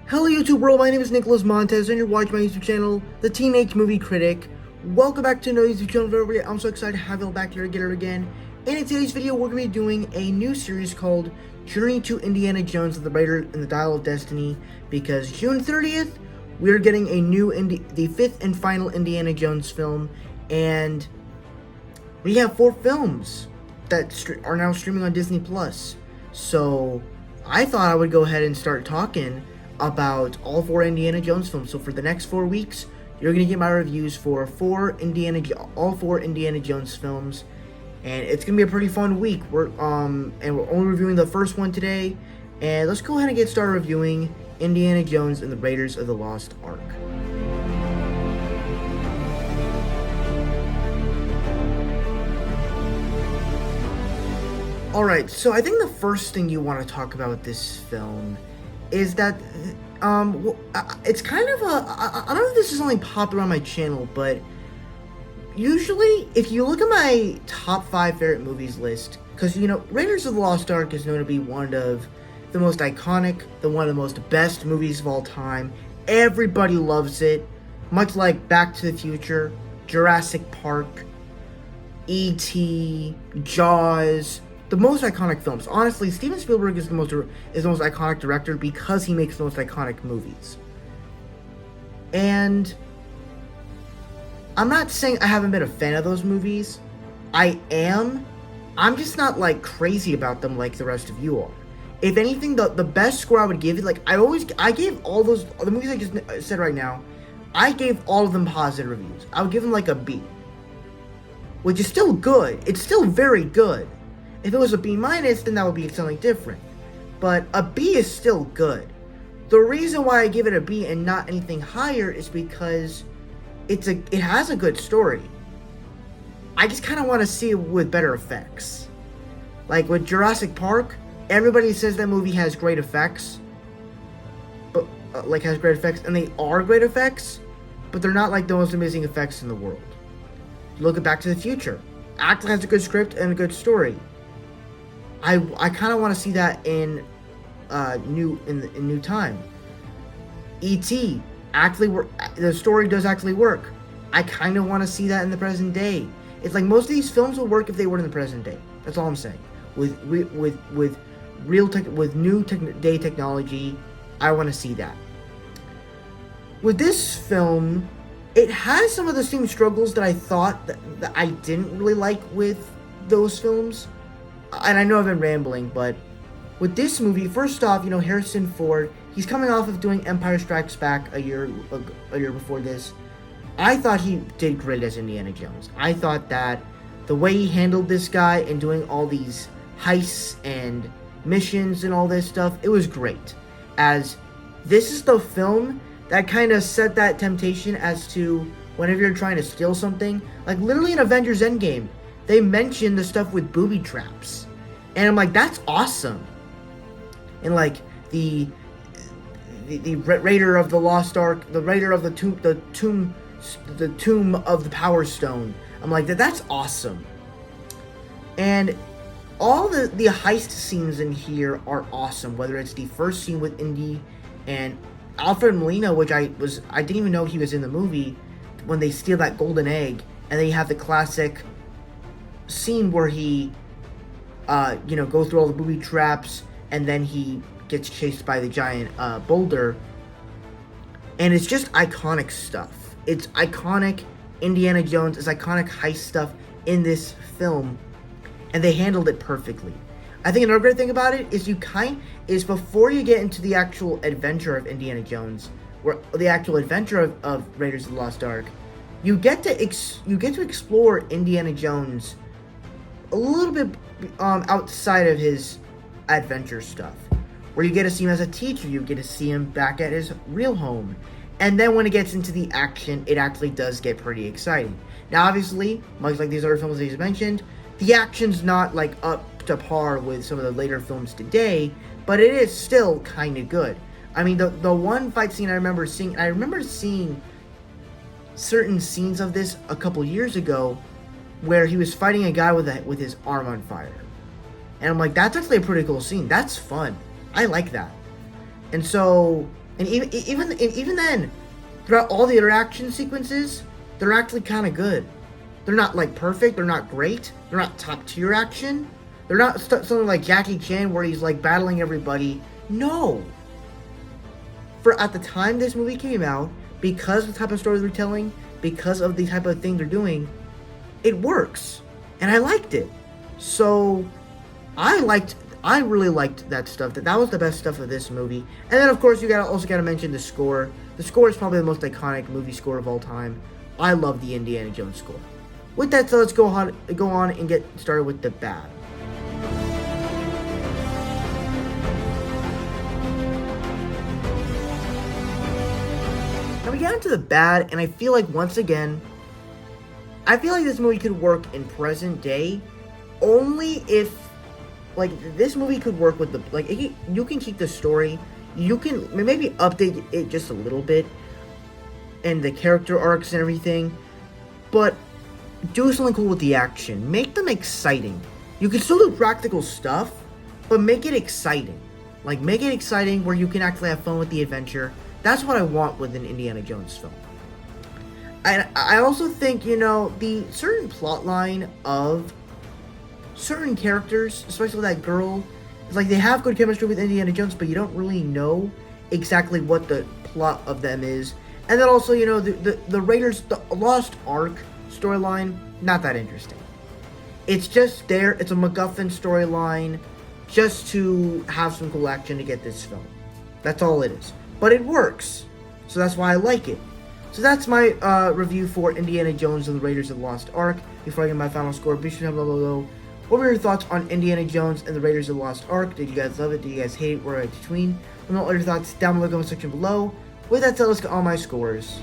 Hello YouTube world, my name is Nicholas Montez and you're watching my YouTube channel, The Teenage Movie Critic. Welcome back to another YouTube channel video. I'm so excited to have you all back here again. And in today's video, we're going to be doing a new series called Journey to Indiana Jones and the Raider and the Dial of Destiny, because June 30th, we're getting a new, the fifth and final Indiana Jones film, and we have 4 films that are now streaming on Disney+. So, I thought I would go ahead and start talking about all 4 Indiana Jones films. So for the next 4 weeks, you're gonna get my reviews for all 4 Indiana Jones films, and it's gonna be a pretty fun week. We're only reviewing the first one today, and let's go ahead and get started reviewing Indiana Jones and the Raiders of the Lost Ark. Alright, so I think the first thing you want to talk about with this film is that, it's kind of I don't know if this is only popular on my channel, but usually, if you look at my top 5 favorite movies list, because, you know, Raiders of the Lost Ark is known to be one of the most iconic, one of the most best movies of all time. Everybody loves it, much like Back to the Future, Jurassic Park, E.T., Jaws. The most iconic films. Honestly, Steven Spielberg is the most iconic director because he makes the most iconic movies. And I'm not saying I haven't been a fan of those movies. I am. I'm just not like crazy about them like the rest of you are. If anything, the best score I would give it, like I gave all the movies I just said right now, I gave all of them positive reviews. I would give them like a B, which is still good. It's still very good. If it was a B-, then that would be something different. But a B is still good. The reason why I give it a B and not anything higher is because it has a good story. I just kind of want to see it with better effects. Like with Jurassic Park, everybody says that movie has great effects. But and they are great effects, but they're not like the most amazing effects in the world. Look at Back to the Future. Actually has a good script and a good story. I kind of want to see that in new time. E.T. actually the story does actually work. I kind of want to see that in the present day. It's like most of these films will work if they were in the present day. That's all I'm saying. With new day technology, I want to see that. With this film, it has some of the same struggles that I thought that I didn't really like with those films. And I know I've been rambling, but with this movie, first off, you know, Harrison Ford, he's coming off of doing Empire Strikes Back a year before this. I thought he did great as Indiana Jones. I thought that the way he handled this guy and doing all these heists and missions and all this stuff, it was great. As this is the film that kind of set that temptation as to whenever you're trying to steal something, like literally in Avengers Endgame, they mention the stuff with booby traps. And I'm like, that's awesome. And like the Raider of the Lost Ark, the Raider of the tomb of the Power Stone. I'm like, that's awesome. And all the heist scenes in here are awesome. Whether it's the first scene with Indy and Alfred Molina, which I didn't even know he was in the movie, when they steal that golden egg, and then you have the classic scene where he goes through all the booby traps, and then he gets chased by the giant boulder, and it's just iconic stuff. It's iconic Indiana Jones, it's iconic heist stuff in this film, and they handled it perfectly. I think another great thing about it is is before you get into the actual adventure of Indiana Jones, where the actual adventure of Raiders of the Lost Ark, you get to explore Indiana Jones a little bit outside of his adventure stuff, where you get to see him as a teacher, you get to see him back at his real home, and then when it gets into the action, it actually does get pretty exciting. Now, obviously, much like these other films that he's mentioned, the action's not like up to par with some of the later films today, but it is still kind of good. I mean, the one fight scene I remember seeing certain scenes of this a couple years ago, where he was fighting a guy with his arm on fire, and I'm like, that's actually a pretty cool scene. That's fun. I like that. And so, and even then, throughout all the interaction sequences, they're actually kind of good. They're not like perfect. They're not great. They're not top tier action. They're not something like Jackie Chan where he's like battling everybody. No. For at the time this movie came out, because of the type of story they're telling, because of the type of thing they're doing, it works, and I liked it. So I really liked that stuff. That was the best stuff of this movie. And then of course you also gotta mention the score. The score is probably the most iconic movie score of all time. I love the Indiana Jones score. With that, so let's go on and get started with the bad. Now we get into the bad, and I feel like once again, this movie could work in present day, only if, like, this movie could work with you can keep the story, you can maybe update it just a little bit, and the character arcs and everything, but do something cool with the action. Make them exciting. You can still do practical stuff, but make it exciting. Like, make it exciting where you can actually have fun with the adventure. That's what I want with an Indiana Jones film. I also think, the certain plot line of certain characters, especially that girl, it's like they have good chemistry with Indiana Jones, but you don't really know exactly what the plot of them is. And then also, the Raiders, the Lost Ark storyline, not that interesting. It's just there. It's a MacGuffin storyline just to have some cool action to get this film. That's all it is. But it works. So that's why I like it. So that's my review for Indiana Jones and the Raiders of the Lost Ark. Before I get my final score, be sure to comment below. What were your thoughts on Indiana Jones and the Raiders of the Lost Ark? Did you guys love it? Did you guys hate it? Where in between? Let me know all your thoughts down below in the comment section below. With that said, let's get all my scores.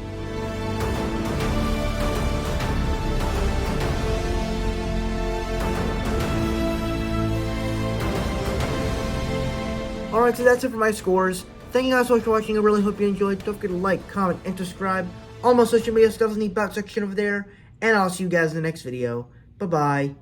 Alright, so that's it for my scores. Thank you guys so much for watching. I really hope you enjoyed. Don't forget to like, comment, and subscribe. All my social media stuff is in the about section over there. And I'll see you guys in the next video. Bye-bye.